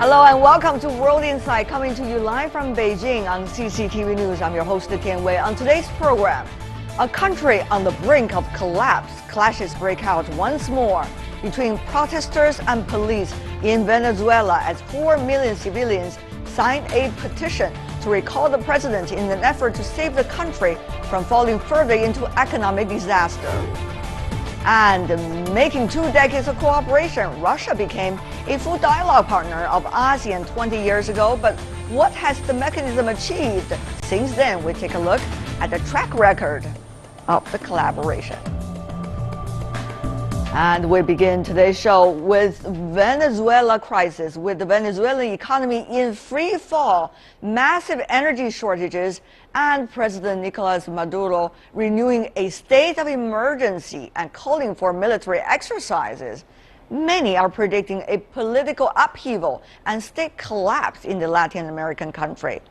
Hello and welcome to World Insight, coming to you live from Beijing on CCTV News. I'm your host, Tian Wei. On today's program, a country on the brink of collapse. Clashes break out once more between protesters and police in Venezuela as 4 million civilians signed a petition to recall the president in an effort to save the country from falling further into economic disaster. And making 2 decades of cooperation, Russia became a full dialogue partner of ASEAN 20 years ago. But what has the mechanism achieved since then? We take a look at the track record of the collaboration. And we begin today's show with Venezuela crisis, with the Venezuelan economy in free fall, massive energy shortages, and President Nicolas Maduro renewing a state of emergency and calling for military exercises. Many are predicting a political upheaval and state collapse in the Latin American country.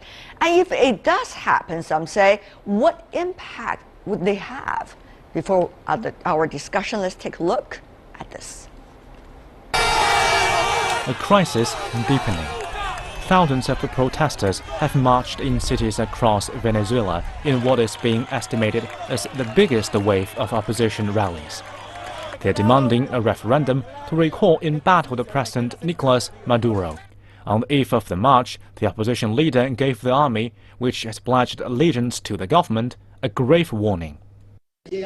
And if it does happen, some say, what impact would they have? Before our discussion, let's take a look at this. A crisis deepening. Thousands of protesters have marched in cities across Venezuela in what is being estimated as the biggest wave of opposition rallies. They're demanding a referendum to recall embattled President Nicolas Maduro. On the eve of the march, the opposition leader gave the army, which has pledged allegiance to the government, a grave warning. The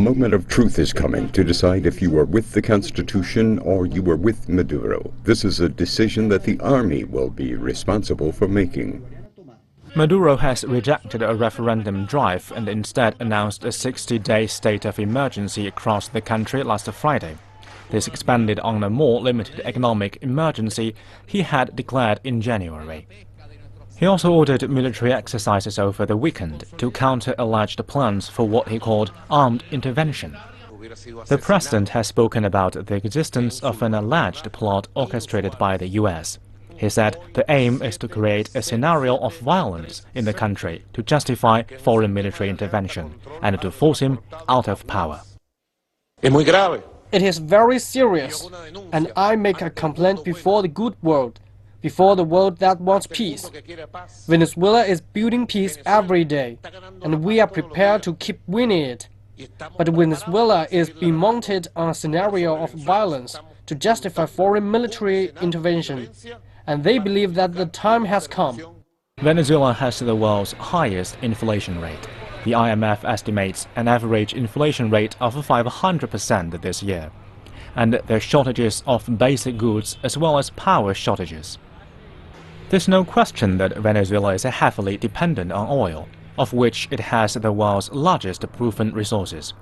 moment of truth is coming to decide if you are with the Constitution or you are with Maduro. This is a decision that the army will be responsible for making. Maduro has rejected a referendum drive and instead announced a 60-day state of emergency across the country last Friday. This expanded on a more limited economic emergency he had declared in January. He also ordered military exercises over the weekend to counter alleged plans for what he called armed intervention. The president has spoken about the existence of an alleged plot orchestrated by the U.S. He said the aim is to create a scenario of violence in the country to justify foreign military intervention and to force him out of power. It is very serious, and I make a complaint before the good world, before the world that wants peace. Venezuela is building peace every day, and we are prepared to keep winning it. But Venezuela is being mounted on a scenario of violence to justify foreign military intervention, and they believe that the time has come. Venezuela has the world's highest inflation rate. The IMF estimates an average inflation rate of 500% this year, and there are shortages of basic goods as well as power shortages. There's no question that Venezuela is heavily dependent on oil, of which it has the world's largest proven resources.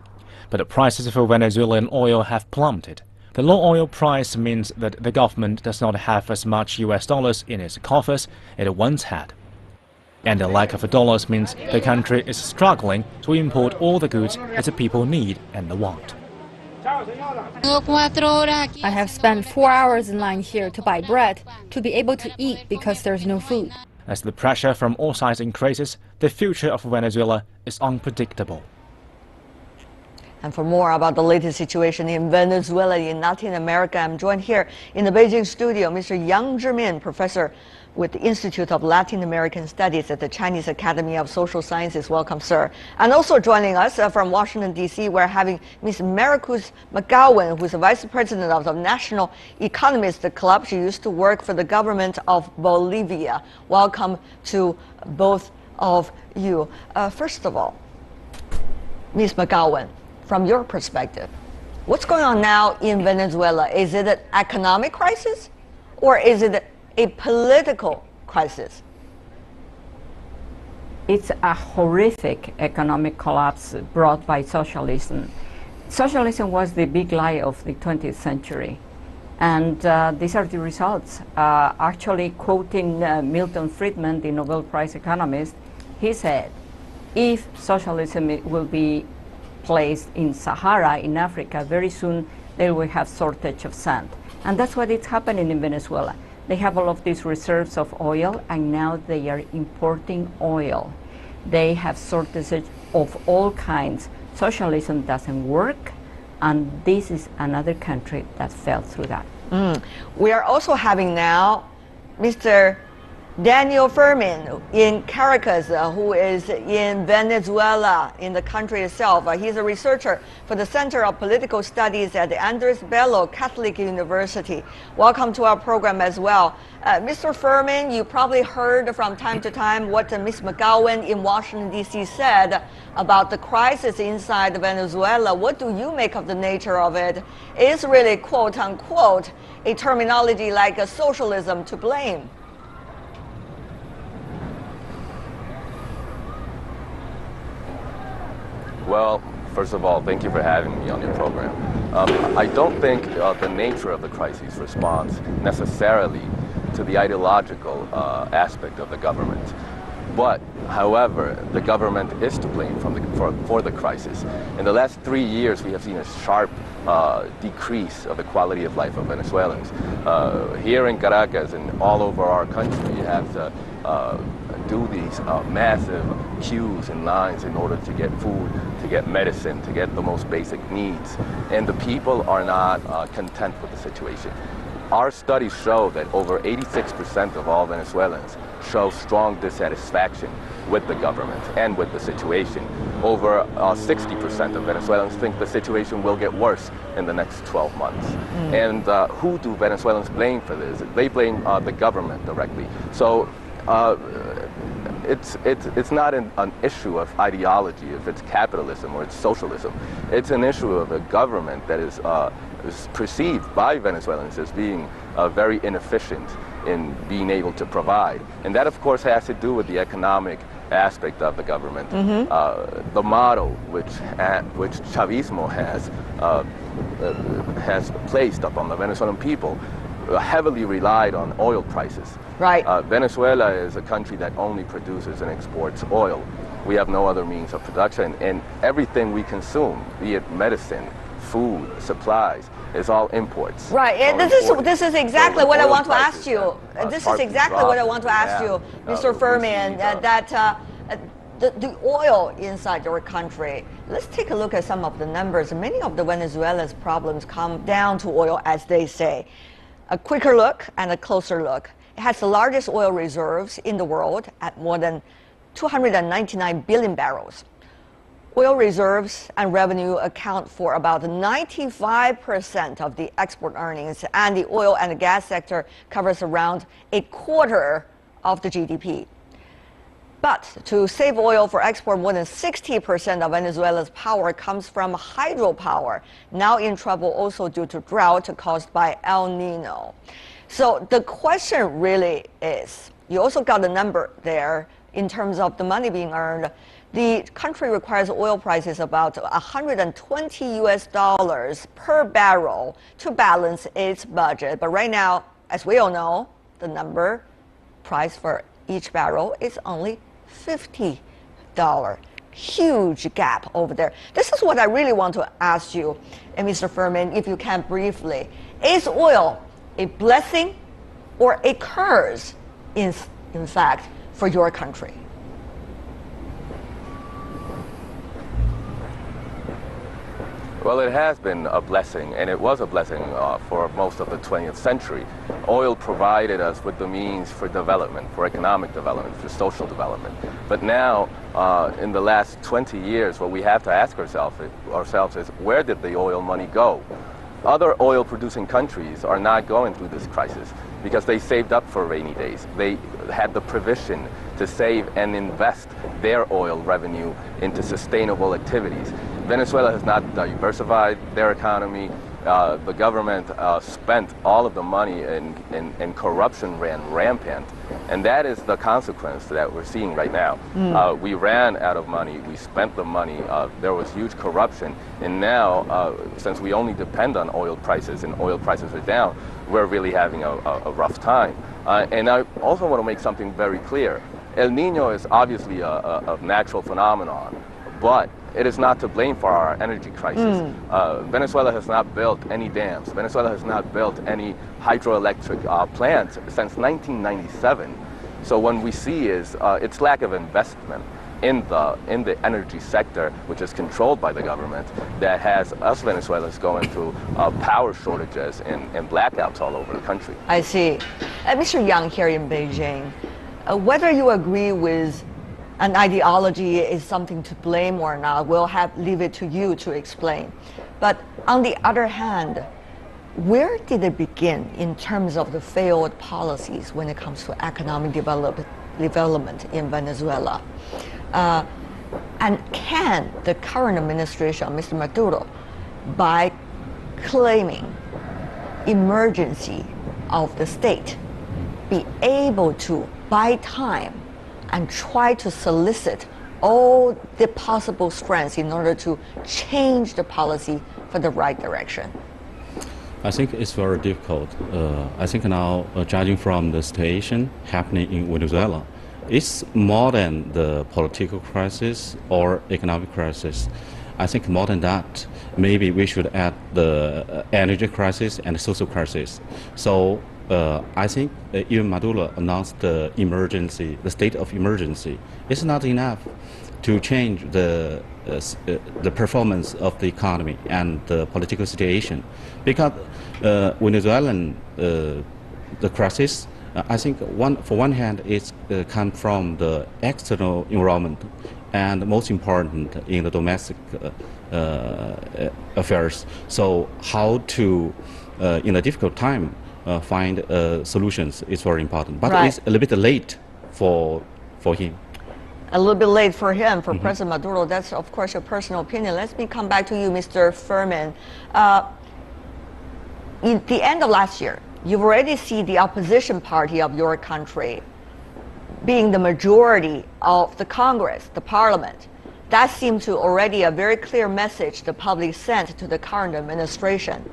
But the prices for Venezuelan oil have plummeted. The low oil price means that the government does not have as much US dollars in its coffers it once had. And the lack of dollars means the country is struggling to import all the goods that the people need and want. I have spent 4 hours in line here to buy bread, to be able to eat because there's no food. As the pressure from all sides increases, the future of Venezuela is unpredictable. And for more about the latest situation in Venezuela in Latin America, I'm joined here in the Beijing studio, Mr. Yang Zhimin, professor with the Institute of Latin American Studies at the Chinese Academy of Social Sciences. Welcome, sir. And also joining us from Washington, D.C., we're having Ms. Maricruz McGowan, who's the Vice President of the National Economists Club. She used to work for the government of Bolivia. Welcome to both of you. First of all, Ms. McGowan, from your perspective, what's going on now in Venezuela? Is it an economic crisis or is it a political crisis? It's a horrific economic collapse brought by socialism. Socialism was the big lie of the 20th century. And these are the results. Actually, quoting Milton Friedman, the Nobel Prize economist, he said, if socialism will be placed in Sahara, in Africa, very soon they will have shortage of sand. And that's what is happening in Venezuela. They have all of these reserves of oil, and now they are importing oil. They have shortages of all kinds. Socialism doesn't work. And this is another country that fell through that. We are also having now Mr. Daniel Furman in Caracas, who is in Venezuela, in the country itself. He's a researcher for the Center of Political Studies at the Andres Bello Catholic University. Welcome to our program as well. Mr. Furman, you probably heard from time to time what Ms. McGowan in Washington, D.C. said about the crisis inside Venezuela. What do you make of the nature of it? Is really, quote unquote, a terminology like a socialism to blame? Well, first of all, thank you for having me on your program. I don't think the nature of the crisis responds necessarily to the ideological aspect of the government. But, however, the government is to blame for the crisis. In the last 3 years, we have seen a sharp decrease of the quality of life of Venezuelans. Here in Caracas and all over our country, you have to do these massive queues and lines in order to get food, to get medicine, to get the most basic needs. And the people are not content with the situation. Our studies show that over 86% of all Venezuelans show strong dissatisfaction with the government and with the situation. Over 60% of Venezuelans think the situation will get worse in the next 12 months. And who do Venezuelans blame for this? They blame the government directly. So it's not an issue of ideology, if it's capitalism or it's socialism. It's an issue of a government that is perceived by Venezuelans as being very inefficient in being able to provide. And that, of course, has to do with the economic aspect of the government. The model which Chavismo has placed upon the Venezuelan people heavily relied on oil prices. Right. Venezuela is a country that only produces and exports oil. We have no other means of production, and everything we consume, be it medicine, food, supplies, is all imports. Right, and this is exactly what I want to ask you. This is exactly what I want to ask you, Mr. Furman, that the oil inside your country. Let's take a look at some of the numbers. Many of the Venezuela's problems come down to oil, as they say. A quicker look and a closer look. It has the largest oil reserves in the world at more than 299 billion barrels. Oil reserves and revenue account for about 95% of the export earnings, and the oil and gas sector covers around a quarter of the GDP. But to save oil for export, more than 60% of Venezuela's power comes from hydropower, now in trouble also due to drought caused by El Nino. So the question really is, you also got a number there in terms of the money being earned. The country requires oil prices about $120 per barrel to balance its budget. But right now, as we all know, the price for each barrel is only $50. Huge gap over there. This is what I really want to ask you, Mr. Furman, if you can briefly. Is oil a blessing or a curse, in fact, for your country? Well, it has been a blessing, and it was a blessing for most of the 20th century. Oil provided us with the means for development, for economic development, for social development. But now, in the last 20 years, what we have to ask ourselves is, where did the oil money go? Other oil-producing countries are not going through this crisis because they saved up for rainy days. They had the provision to save and invest their oil revenue into sustainable activities. Venezuela has not diversified their economy. The government spent all of the money, and corruption ran rampant. And that is the consequence that we're seeing right now. We ran out of money. We spent the money. There was huge corruption. And now, since we only depend on oil prices and oil prices are down, we're really having a rough time. And I also want to make something very clear. El Nino is obviously a natural phenomenon, but it is not to blame for our energy crisis. Venezuela has not built any dams. Venezuela has not built any hydroelectric plants since 1997. So what we see is its lack of investment. in the energy sector, which is controlled by the government, that has us Venezuelans going through power shortages and blackouts all over the country. I see. Mr. Yang here in Beijing, whether you agree with an ideology is something to blame or not, we'll leave it to you to explain. But on the other hand, where did it begin in terms of the failed policies when it comes to economic development in Venezuela? And can the current administration, Mr. Maduro, by claiming emergency of the state, be able to buy time and try to solicit all the possible strengths in order to change the policy for the right direction? I think it's very difficult. I think now, judging from the situation happening in Venezuela, it's more than the political crisis or economic crisis. I think more than that, maybe we should add the energy crisis and social crisis. So I think even Maduro announced the emergency, the state of emergency. It's not enough to change the performance of the economy and the political situation, because Venezuelan the crisis, I think for one hand it's come from the external environment, and most important in the domestic affairs. So how to in a difficult time find solutions is very important, but right. It's a little bit late for him. A little bit late for him, for President Maduro. That's, of course, your personal opinion. Let me come back to you, Mr. Furman. In the end of last year, you've already seen the opposition party of your country being the majority of the Congress, the parliament. That seemed to already a very clear message the public sent to the current administration.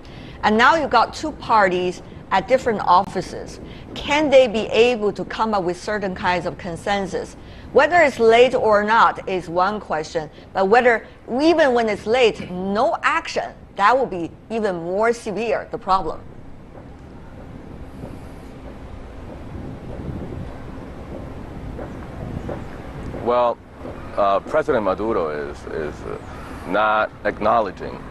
And now you've got two parties at different offices. Can they be able to come up with certain kinds of consensus? Whether it's late or not is one question, but whether even when it's late, no action, that will be even more severe, the problem. Well, President Maduro is not acknowledging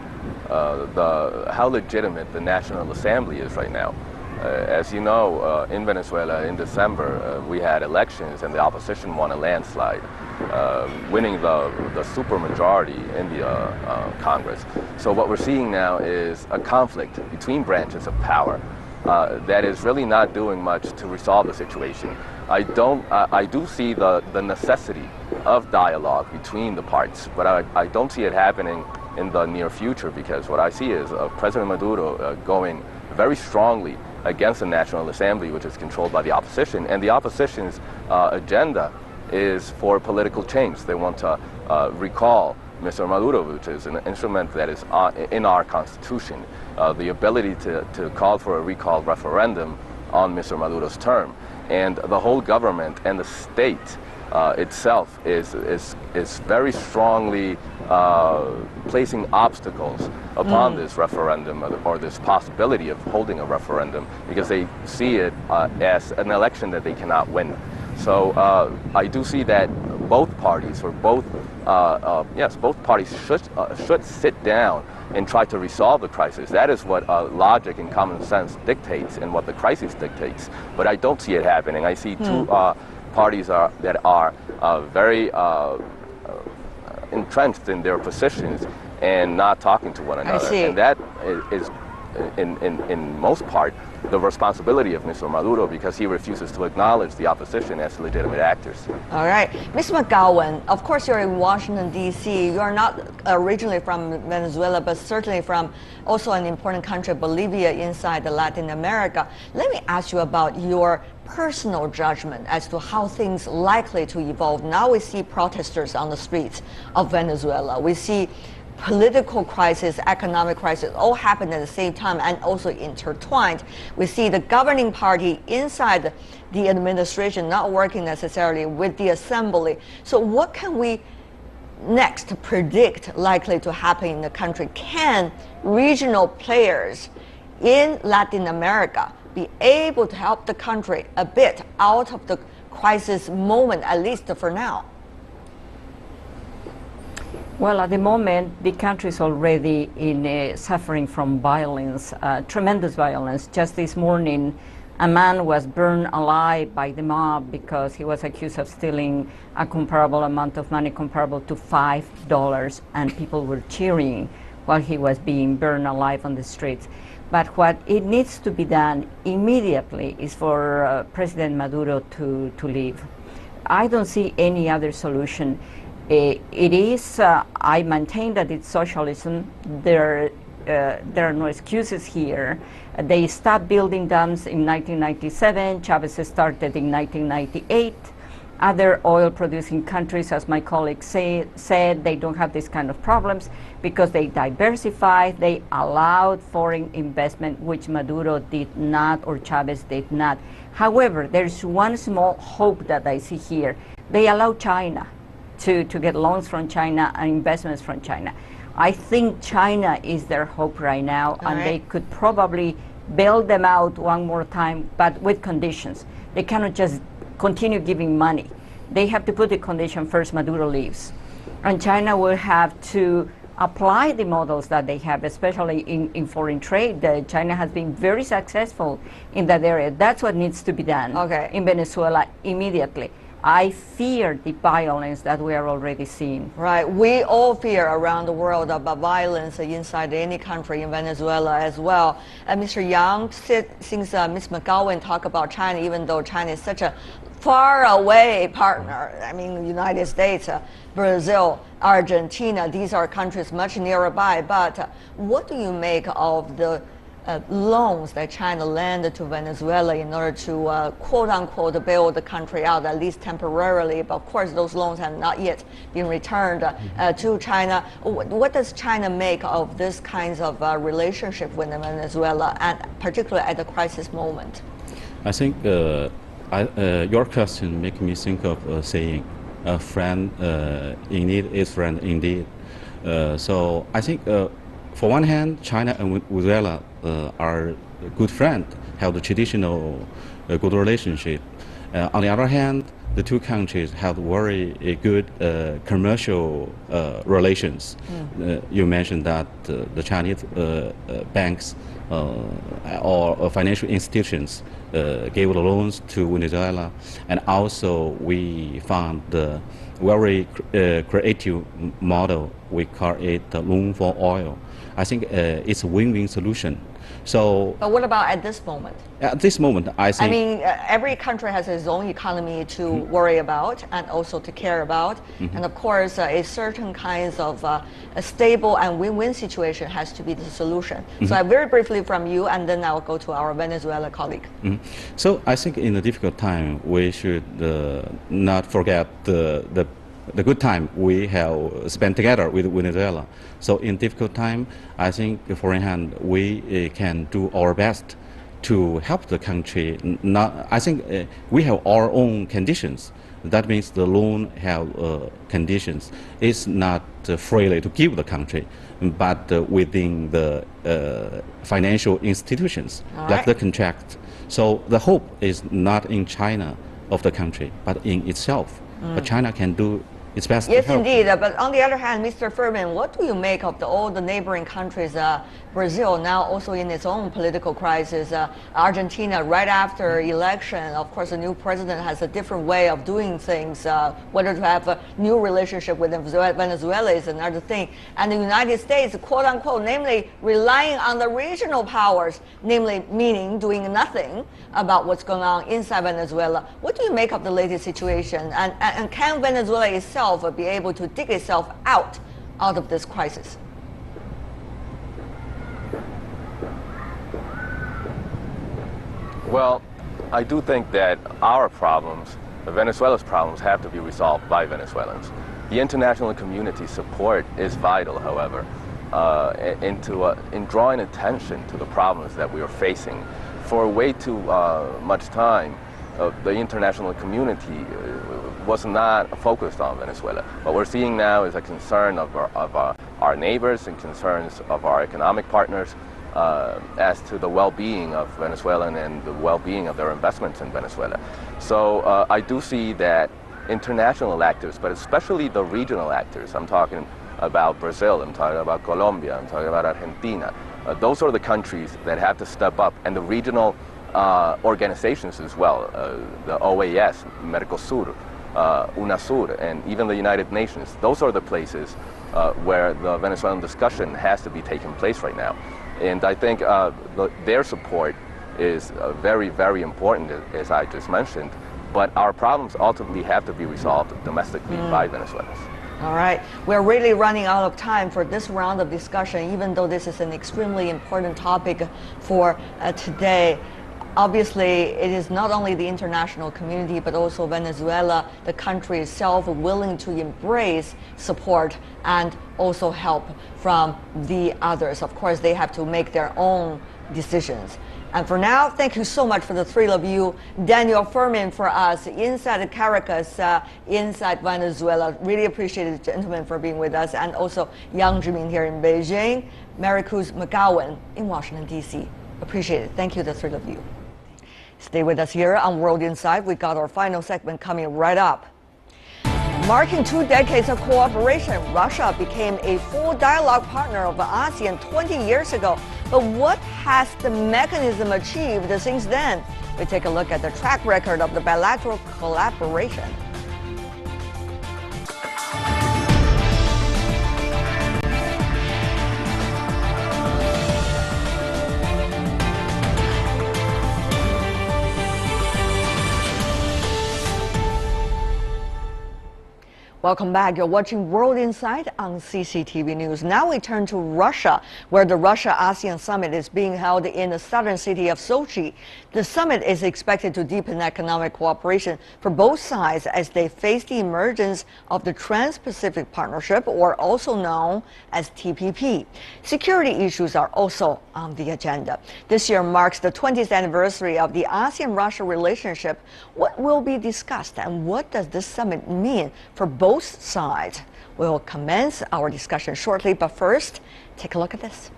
how legitimate the National Assembly is right now. As you know, in Venezuela in December, we had elections and the opposition won a landslide, winning the supermajority in the Congress. So what we're seeing now is a conflict between branches of power that is really not doing much to resolve the situation. I do see the necessity of dialogue between the parts, but I don't see it happening in the near future, because what I see is President Maduro going very strongly against the National Assembly, which is controlled by the opposition, and the opposition's agenda is for political change. They want to recall Mr. Maduro, which is an instrument that is in our Constitution, the ability to call for a recall referendum on Mr. Maduro's term. And the whole government and the state itself is very strongly placing obstacles upon this referendum or this possibility of holding a referendum, because they see it as an election that they cannot win. So I do see that both parties, or both parties should sit down and try to resolve the crisis. That is what logic and common sense dictates, and what the crisis dictates. But I don't see it happening. I see two parties that are very entrenched in their positions and not talking to one another. And that is, in most part, the responsibility of Mr. Maduro, because he refuses to acknowledge the opposition as legitimate actors. All right. Ms. McGowan, of course you're in Washington, D.C. You're not originally from Venezuela, but certainly from also an important country, Bolivia, inside Latin America. Let me ask you about your personal judgment as to how things likely to evolve. Now we see protesters on the streets of Venezuela. We see political crisis, economic crisis, all happen at the same time and also intertwined. We see the governing party inside the administration not working necessarily with the assembly. So what can we next predict likely to happen in the country? Can regional players in Latin America be able to help the country a bit out of the crisis moment, at least for now? Well, at the moment, the country is already suffering from violence, tremendous violence. Just this morning, a man was burned alive by the mob because he was accused of stealing a comparable amount of money, comparable to $5, and people were cheering while he was being burned alive on the streets. But what it needs to be done immediately is for President Maduro to leave. I don't see any other solution. I maintain that it's socialism. There are no excuses here. They stopped building dams in 1997. Chavez started in 1998. Other oil-producing countries, as my colleague said, they don't have this kind of problems because they diversified, they allowed foreign investment, which Maduro did not or Chavez did not. However, there's one small hope that I see here. They allow China to get loans from China and investments from China. I think China is their hope right now, and they could probably bail them out one more time, but with conditions. They cannot just continue giving money. They have to put the condition first Maduro leaves. And China will have to apply the models that they have, especially in foreign trade. China has been very successful in that area. That's what needs to be done in Venezuela immediately. I fear the violence that we are already seeing. Right. We all fear around the world about violence inside any country, in Venezuela as well. Mr. Yang, since Ms. McGowan talked about China, even though China is such a far away partner, I mean, the United States, Brazil, Argentina, these are countries much nearby. But what do you make of the loans that China lent to Venezuela in order to quote-unquote bail the country out, at least temporarily? But of course, those loans have not yet been returned to China. What does China make of this kinds of relationship with Venezuela, and particularly at the crisis moment? I think your question makes me think of a saying, a friend in need is friend indeed. So I think for one hand, China and Venezuela are good friends, have the traditional good relationship. On the other hand, the two countries have very good commercial relations. You mentioned that the Chinese banks or financial institutions gave the loans to Venezuela, and also we found the very creative model. We call it the loan for oil. I think it's a win-win solution. So, but what about at this moment? At this moment, I think... I mean, every country has its own economy to worry about and also to care about. And of course, a certain kinds of a stable and win-win situation has to be the solution. So very briefly from you, and then I'll go to our Venezuela colleague. So I think in a difficult time, we should not forget the good time we have spent together with Venezuela. So in difficult time, I think, for one hand, we can do our best to help the country. I think we have our own conditions. That means the loan have conditions. It's not freely to give the country, but within the financial institutions, like the contract. So the hope is not in China of the country, but in itself. But China can do its best. Yes, to help. indeed. But on the other hand, Mr. Furman, what do you make of all the neighboring countries? Brazil now also in its own political crisis. Argentina, right after election, of course, the new president has a different way of doing things. Whether to have a new relationship with Venezuela is another thing. And the United States, quote unquote, namely relying on the regional powers, namely meaning doing nothing about what's going on inside Venezuela. What do you make of the latest situation? And can Venezuela itself be able to dig itself out of this crisis? Well, I do think that our problems, Venezuela's problems, have to be resolved by Venezuelans. The international community's support is vital, however, in drawing attention to the problems that we are facing. For way too much time, the international community was not focused on Venezuela. What we're seeing now is a concern of our neighbors and concerns of our economic partners as to the well-being of Venezuelan and the well-being of their investments in Venezuela. So I do see that international actors, but especially the regional actors, I'm talking about Brazil, I'm talking about Colombia, I'm talking about Argentina. Those are the countries that have to step up, and the regional organizations as well, the OAS, Mercosur, UNASUR, and even the United Nations. Those are the places where the Venezuelan discussion has to be taking place right now. And I think their support is very, very important, as I just mentioned. But our problems ultimately have to be resolved domestically by Venezuelans. All right, we're really running out of time for this round of discussion, even though this is an extremely important topic for today. Obviously, it is not only the international community, but also Venezuela, the country itself, willing to embrace support and also help from the others. Of course, they have to make their own decisions. And for now, thank you so much for the three of you. Daniel Furman for us inside Caracas, inside Venezuela. Really appreciate it, gentlemen, for being with us. And also Yang Zhimin here in Beijing, Maricruz McGowan in Washington, D.C. Appreciate it. Thank you, the three of you. Stay with us here on World Insight. We got our final segment coming right up. Marking 2 decades of cooperation, Russia became a full dialogue partner of ASEAN 20 years ago. But what has the mechanism achieved since then? We take a look at the track record of the bilateral collaboration. Welcome back. You're watching World Insight on CCTV News. Now we turn to Russia, where the Russia-ASEAN Summit is being held in the southern city of Sochi. The summit is expected to deepen economic cooperation for both sides as they face the emergence of the Trans-Pacific Partnership, or also known as TPP. Security issues are also on the agenda. This year marks the 20th anniversary of the ASEAN-Russia relationship. What will be discussed, and what does this summit mean for both sides? We'll commence our discussion shortly, but first, take a look at this.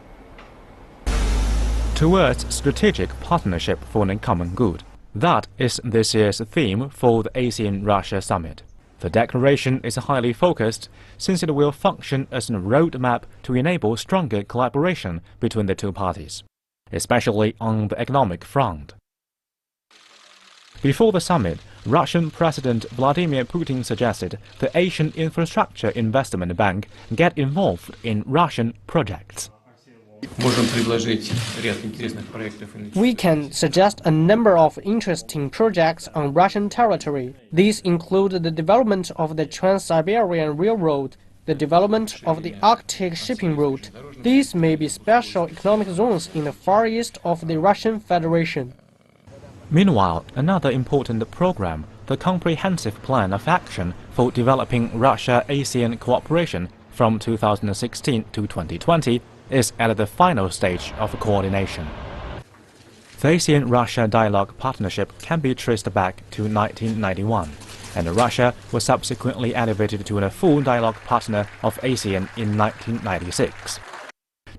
Towards strategic partnership for the common good. That is this year's theme for the ASEAN-Russia summit. The declaration is highly focused since it will function as a roadmap to enable stronger collaboration between the two parties, especially on the economic front. Before the summit, Russian President Vladimir Putin suggested the Asian Infrastructure Investment Bank get involved in Russian projects. We can suggest a number of interesting projects on Russian territory. These include the development of the Trans-Siberian Railroad, the development of the Arctic shipping route. These may be special economic zones in the far east of the Russian Federation. Meanwhile, another important program, the Comprehensive Plan of Action for Developing Russia-ASEAN Cooperation from 2016 to 2020, is at the final stage of coordination. The ASEAN-Russia Dialogue Partnership can be traced back to 1991, and Russia was subsequently elevated to a full dialogue partner of ASEAN in 1996.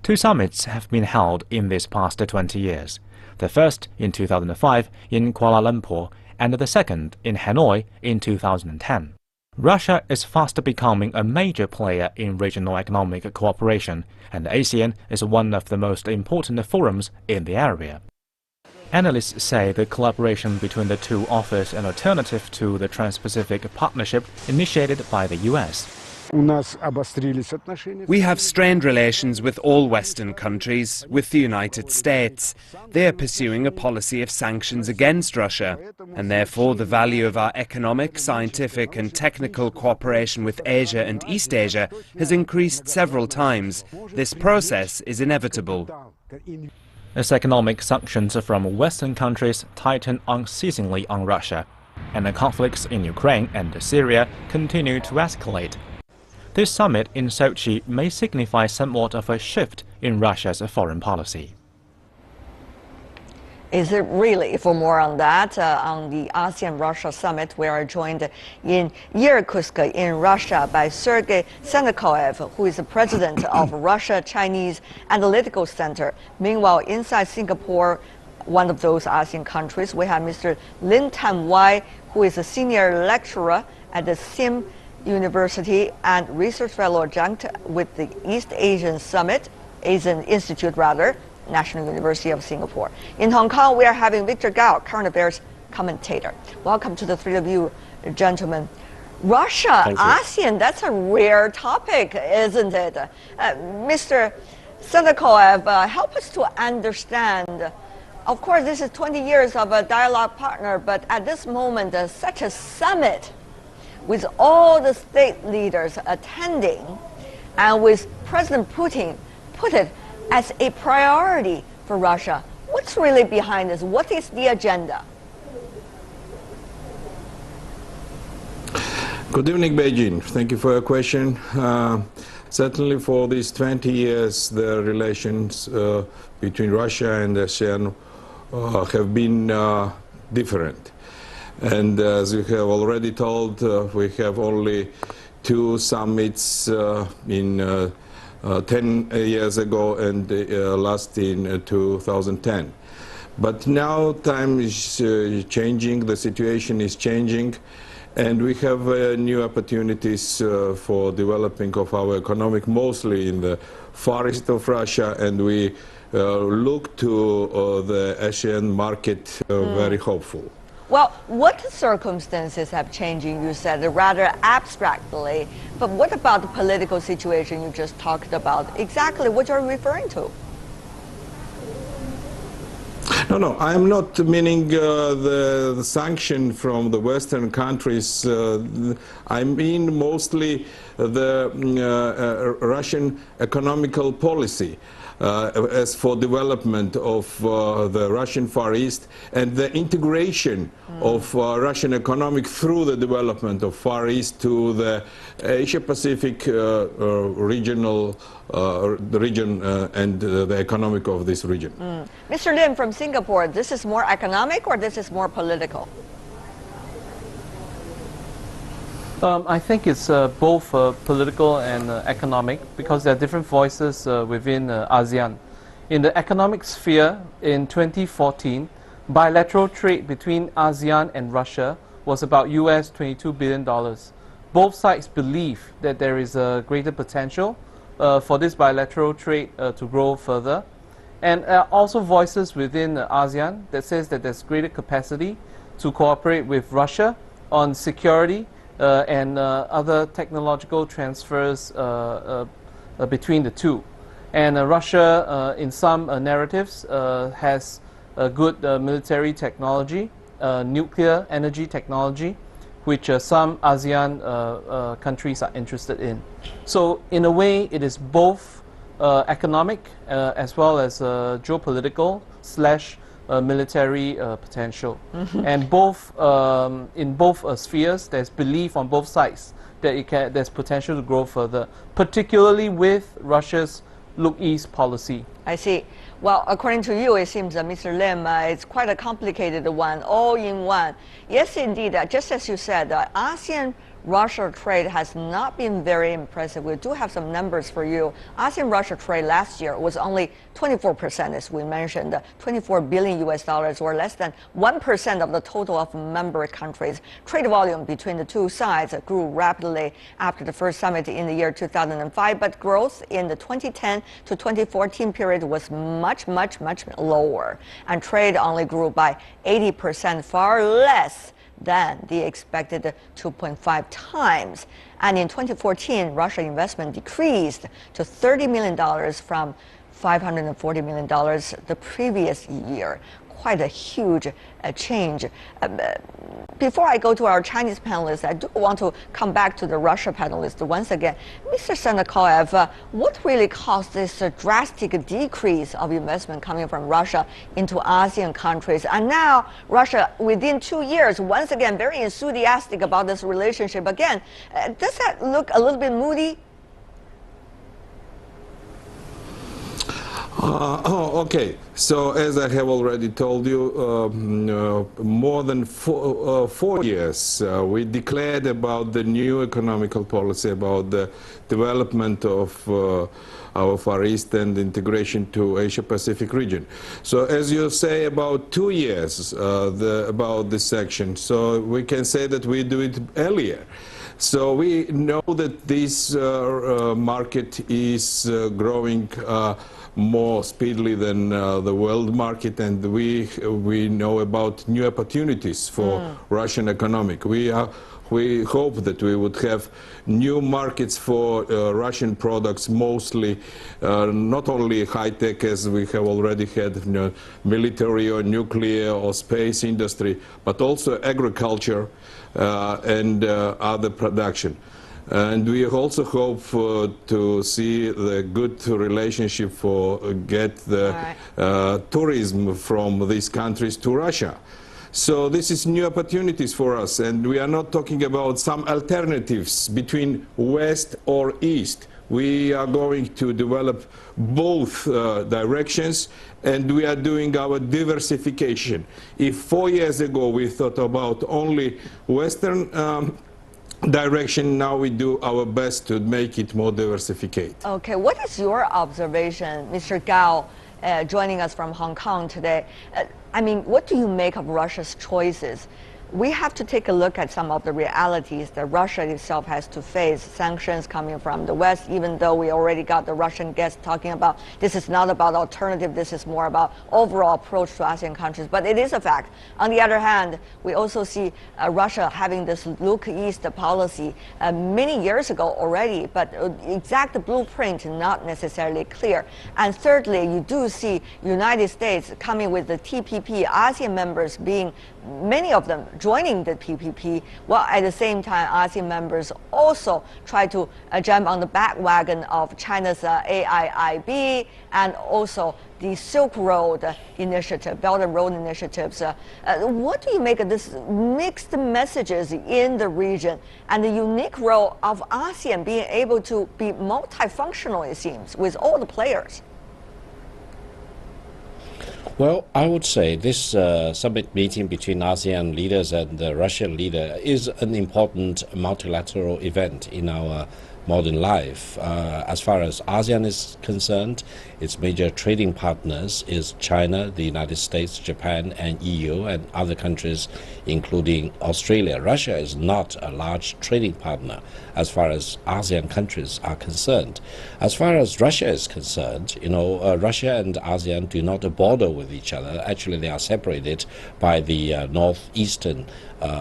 2 summits have been held in these past 20 years. The first in 2005 in Kuala Lumpur, and the second in Hanoi in 2010. Russia is fast becoming a major player in regional economic cooperation, and ASEAN is one of the most important forums in the area. Analysts say the collaboration between the two offers an alternative to the Trans-Pacific Partnership initiated by the US. We have strained relations with all Western countries, with the United States. They are pursuing a policy of sanctions against Russia, and therefore the value of our economic, scientific and technical cooperation with Asia and East Asia has increased several times. This process is inevitable. As economic sanctions from Western countries tighten unceasingly on Russia, and the conflicts in Ukraine and Syria continue to escalate, this summit in Sochi may signify somewhat of a shift in Russia's foreign policy. Is it really? For more on that, on the ASEAN-Russia summit, we are joined in Irkutsk in Russia by Sergei Sanakoev, who is the president of Russia-Chinese Analytical Center. Meanwhile, inside Singapore, one of those ASEAN countries, we have Mr. Lin Tan Wai, who is a senior lecturer at the Sim University and Research Fellow Adjunct with the East Asian Summit, Asian Institute rather, National University of Singapore. In Hong Kong, we are having Victor Gao, current affairs commentator. Welcome to the three of you, gentlemen. Russia, ASEAN, that's a rare topic, isn't it? Mr. Sandakoev, help us to understand. Of course, this is 20 years of a dialogue partner, but at this moment, such a summit with all the state leaders attending and with President Putin put it as a priority for Russia. What's really behind this? What is the agenda? Good evening, Beijing. Thank you for your question. Certainly for these 20 years, the relations between Russia and ASEAN have been different. And as you have already told, we have only 2 summits in 10 years ago and last in 2010. But now time is changing, the situation is changing, and we have new opportunities for developing of our economic, mostly in the far east of Russia, and we look to the Asian market very hopeful. Well, what circumstances have changed, you said, rather abstractly, but what about the political situation you just talked about? Exactly what you're referring to? No, I'm not meaning the sanction from the Western countries. I mean mostly the Russian economical policy as for development of the Russian Far East and the integration of Russian economic through the development of Far East to the Asia-Pacific regional region and the economic of this region. Mr. Lim from Singapore, this is more economic or this is more political? I think it's both political and economic, because there are different voices within ASEAN. In the economic sphere, in 2014, bilateral trade between ASEAN and Russia was about US $22 billion. Both sides believe that there is a greater potential for this bilateral trade to grow further. And also voices within ASEAN that says that there's greater capacity to cooperate with Russia on security and other technological transfers between the two. And Russia, in some narratives, has good military technology, nuclear energy technology, which some ASEAN countries are interested in. So in a way, it is both economic as well as geopolitical / military potential. And both in both spheres, there's belief on both sides that there's potential to grow further, particularly with Russia's Look East policy. I see. Well, according to you, it seems that Mr. Lim, it's quite a complicated one, all in one. Yes, indeed, just as you said, ASEAN-Russia trade has not been very impressive. We do have some numbers for you. ASEAN-Russia trade last year was only 24%, as we mentioned, $24 billion US, or less than 1% of the total of member countries. Trade volume between the two sides grew rapidly after the first summit in the year 2005, but growth in the 2010 to 2014 period was much lower, and trade only grew by 80%, far less than the expected 2.5 times. And in 2014, Russia investment decreased to $30 million from $540 million the previous year. Quite a huge change. Before I go to our Chinese panelists, I do want to come back to the Russia panelists once again. Mr. Sandakoev, what really caused this drastic decrease of investment coming from Russia into ASEAN countries? And now Russia, within 2 years, once again, very enthusiastic about this relationship again. Does that look a little bit moody? Okay, so as I have already told you, more than 4 years we declared about the new economical policy, about the development of our Far East and integration to Asia-Pacific region. So as you say, about 2 years about this section, so we can say that we do it earlier. So we know that this market is growing more speedily than the world market, and we know about new opportunities for Russian economic. We hope that we would have new markets for Russian products, mostly not only high-tech, as we have already had, military or nuclear or space industry, but also agriculture and other production. And we also hope to see the good relationship for get the tourism from these countries to Russia. So this is new opportunities for us, and we are not talking about some alternatives between West or East. We are going to develop both directions, and we are doing our diversification. If 4 years ago we thought about only Western direction, now we do our best to make it more diversified. Okay, what is your observation, Mr. Gao, joining us from Hong Kong today? I mean, what do you make of Russia's choices? We have to take a look at some of the realities that Russia itself has to face. Sanctions coming from the West, even though we already got the Russian guest talking about this is not about alternative, this is more about overall approach to ASEAN countries. But it is a fact. On the other hand, we also see Russia having this look east policy many years ago already, but exact blueprint not necessarily clear. And thirdly, you do see United States coming with the TPP, ASEAN members being, many of them, joining the TPP, while at the same time ASEAN members also try to jump on the bandwagon of China's AIIB and also the Silk Road initiative, Belt and Road initiatives. What do you make of this mixed messages in the region and the unique role of ASEAN being able to be multifunctional, it seems, with all the players? Well, I would say this summit meeting between ASEAN leaders and the Russian leader is an important multilateral event in our modern life. As far as ASEAN is concerned, its major trading partners is China, the United States, Japan, and EU, and other countries, including Australia. Russia is not a large trading partner as far as ASEAN countries are concerned. As far as Russia is concerned, Russia and ASEAN do not border with each other. Actually, they are separated by the northeastern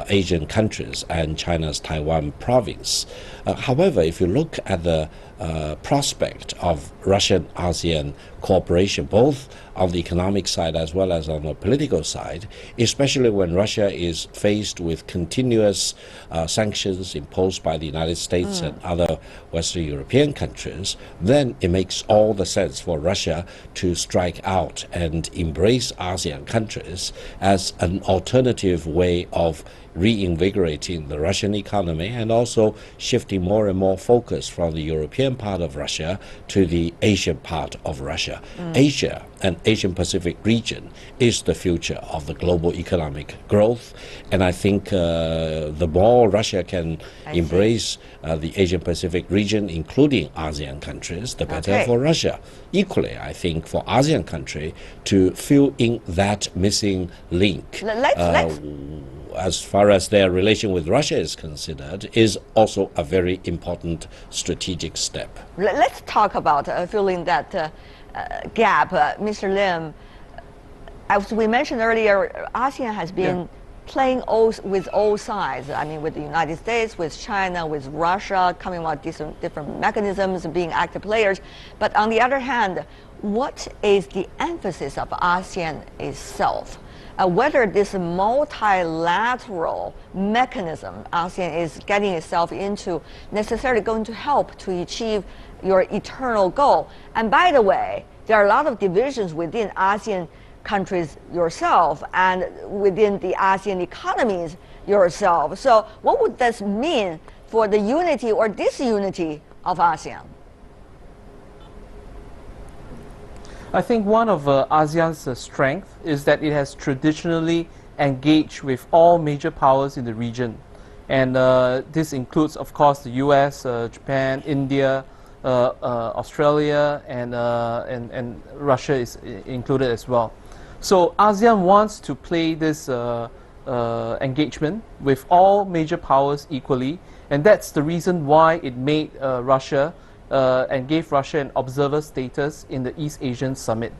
Asian countries and China's Taiwan province. However, if you look at the prospect of Russian-ASEAN cooperation, both on the economic side as well as on the political side, especially when Russia is faced with continuous sanctions imposed by the United States and other Western European countries, then it makes all the sense for Russia to strike out and embrace ASEAN countries as an alternative way of reinvigorating the Russian economy and also shifting more and more focus from the European part of Russia to the Asian part of Russia. Asia and Asian Pacific region is the future of the global economic growth, and I think the more Russia can embrace the Asian Pacific region, including ASEAN countries, the better for Russia. Equally, I think for ASEAN country to fill in that missing link. As far as their relation with Russia is considered, is also a very important strategic step. Let's talk about filling that gap. Mr. Lim, as we mentioned earlier, ASEAN has been playing with all sides. I mean, with the United States, with China, with Russia, coming with different mechanisms, being active players. But on the other hand, what is the emphasis of ASEAN itself? Whether this multilateral mechanism ASEAN is getting itself into necessarily going to help to achieve your eternal goal. And by the way, there are a lot of divisions within ASEAN countries yourself and within the ASEAN economies yourself. So what would this mean for the unity or disunity of ASEAN? I think one of ASEAN's strength is that it has traditionally engaged with all major powers in the region. And this includes, of course, the US, Japan, India, Australia, and Russia is included as well. So ASEAN wants to play this engagement with all major powers equally, and that's the reason why it made Russia and gave Russia an observer status in the East Asian Summit.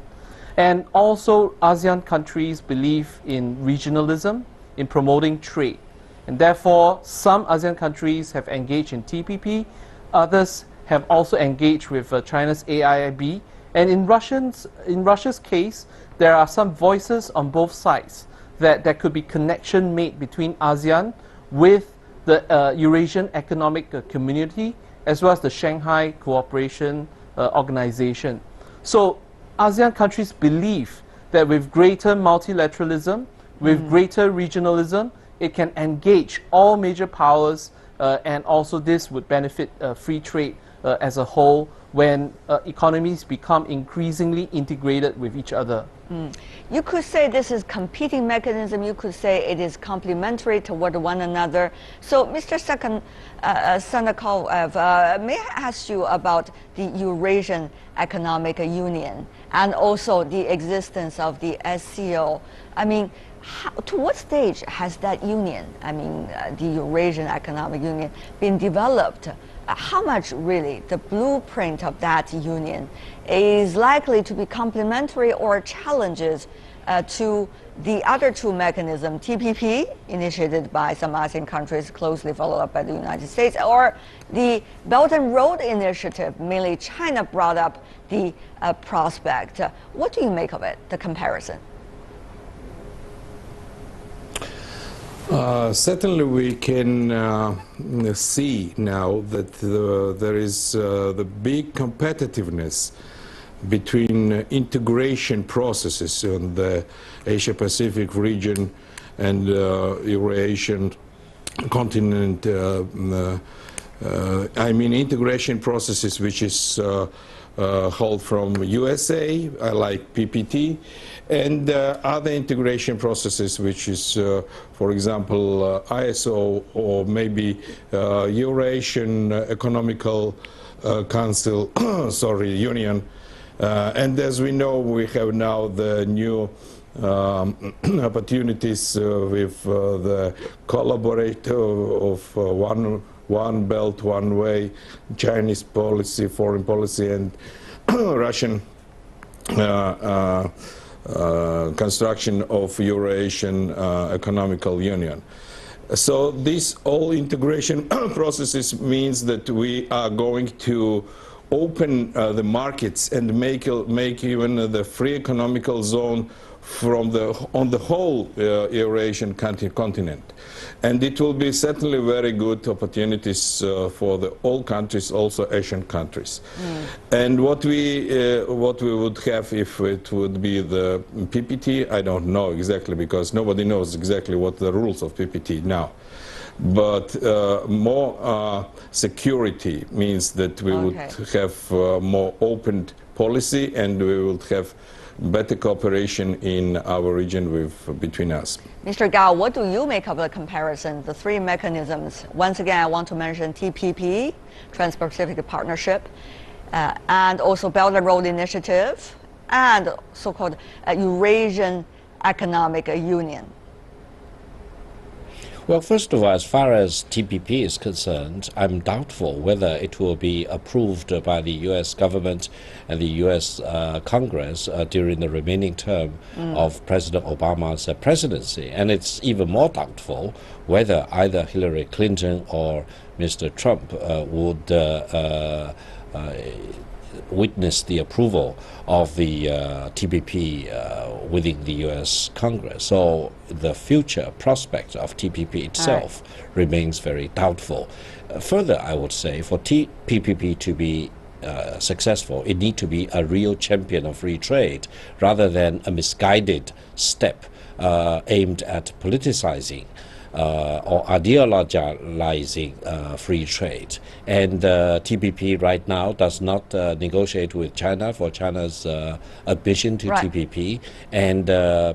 And also ASEAN countries believe in regionalism, in promoting trade, and therefore some ASEAN countries have engaged in TPP, others have also engaged with China's AIIB, and in Russia's case, there are some voices on both sides that there could be connection made between ASEAN with the Eurasian Economic Community as well as the Shanghai Cooperation Organization. So ASEAN countries believe that with greater multilateralism, with greater regionalism, it can engage all major powers, and also this would benefit free trade as a whole when economies become increasingly integrated with each other. You could say this is competing mechanism. You could say it is complementary toward one another. So, Mr. Sanakov, may I ask you about the Eurasian Economic Union and also the existence of the SCO? I mean, to what stage has that union, the Eurasian Economic Union, been developed? How much really the blueprint of that union is likely to be complementary or challenges to the other two mechanisms, TPP, initiated by some ASEAN countries, closely followed up by the United States, or the Belt and Road Initiative, mainly China brought up the prospect. What do you make of it, the comparison? Certainly we can see now that there is the big competitiveness between integration processes in the Asia-Pacific region and Eurasian continent. I mean integration processes which is held from USA, like PPT, and other integration processes which is, for example, ISO or maybe Eurasian Economical Council, sorry, Union. And as we know, we have now the new opportunities with the collaborator of one belt, one way, Chinese policy, foreign policy, and Russian construction of Eurasian Economical Union. So this all integration processes means that we are going to open the markets and make even the free economical zone on the whole Eurasian continent. And it will be certainly very good opportunities for all countries, also Asian countries. And what we would have if it would be the PPT, I don't know exactly, because nobody knows exactly what the rules of PPT now. But more security means that we would have more open policy, and we would have better cooperation in our region between us. Mr. Gao, what do you make of the comparison, the three mechanisms? Once again, I want to mention TPP, Trans-Pacific Partnership, and also Belt and Road Initiative, and so-called Eurasian Economic Union. Well, first of all, as far as TPP is concerned, I'm doubtful whether it will be approved by the U.S. government and the U.S. Congress during the remaining term of President Obama's presidency. And it's even more doubtful whether either Hillary Clinton or Mr. Trump would witness the approval of the TPP within the U.S. Congress. So the future prospect of TPP itself remains very doubtful. Further, I would say for TPP to be successful, it needs to be a real champion of free trade rather than a misguided step aimed at politicizing or ideologizing free trade. And TPP right now does not negotiate with China for China's admission to TPP. And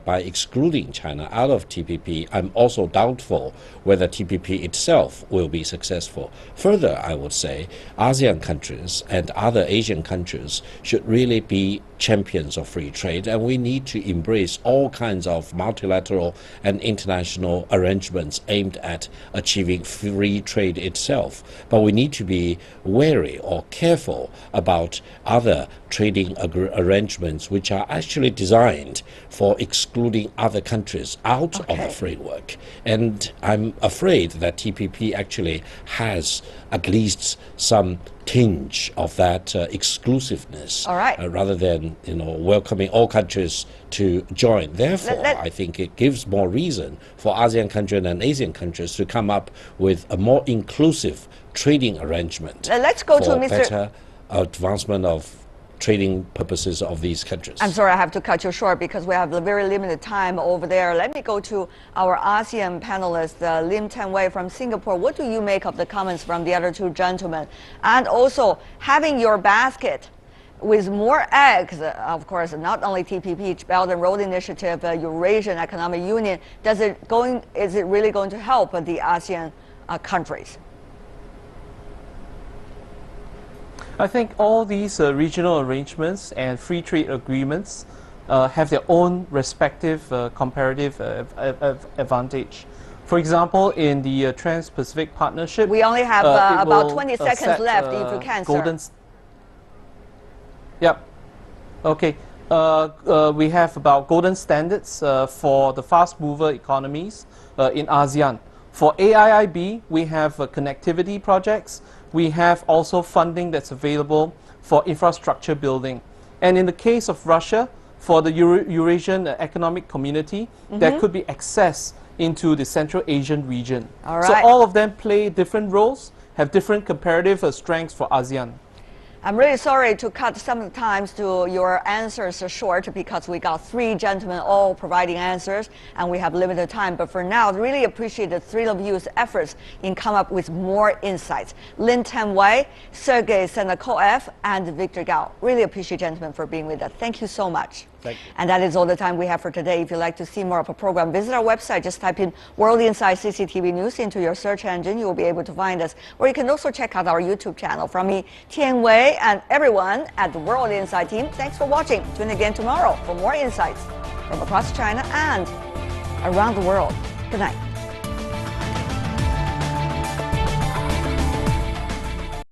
by excluding China out of TPP, I'm also doubtful whether TPP itself will be successful. Further, I would say ASEAN countries and other Asian countries should really be champions of free trade, and we need to embrace all kinds of multilateral and international arrangements aimed at achieving free trade itself. But we need to be wary or careful about other trading arrangements which are actually designed for excluding other countries out of the framework. And I'm afraid that TPP actually has at least some tinge of that exclusiveness, rather than welcoming all countries to join. Therefore, I think it gives more reason for ASEAN countries and Asian countries to come up with a more inclusive trading arrangement. Let's go for to Mr. better advancement of trading purposes of these countries. I'm sorry, I have to cut you short because we have a very limited time over there. Let me go to our ASEAN panelist, Lim Tan Wei from Singapore. What do you make of the comments from the other two gentlemen? And also, having your basket with more eggs, of course, not only TPP, Belt and Road Initiative, Eurasian Economic Union, is it really going to help the ASEAN countries? I think all these regional arrangements and free trade agreements have their own respective comparative advantage. For example, in the Trans-Pacific Partnership, we only have about 20 seconds left, if you can, sir. Yep. Okay. We have about golden standards for the fast mover economies in ASEAN. For AIIB, we have connectivity projects. We have also funding that's available for infrastructure building. And in the case of Russia, for the Eurasian Economic Community, there could be access into the Central Asian region. So all of them play different roles, have different comparative strengths for ASEAN. I'm really sorry to cut sometimes to your answers short because we got three gentlemen all providing answers and we have limited time. But for now, I really appreciate the three of you's efforts in coming up with more insights. Lim Tan Wei, Sergei Senakoev, and Victor Gao. Really appreciate, gentlemen, for being with us. Thank you so much. Thank you. And that is all the time we have for today. If you'd like to see more of a program, visit our website. Just type in World Insight CCTV News into your search engine. You will be able to find us. Or you can also check out our YouTube channel. From me, Tian Wei, and everyone at the World Insight team, thanks for watching. Tune in again tomorrow for more insights from across China and around the world. Good night.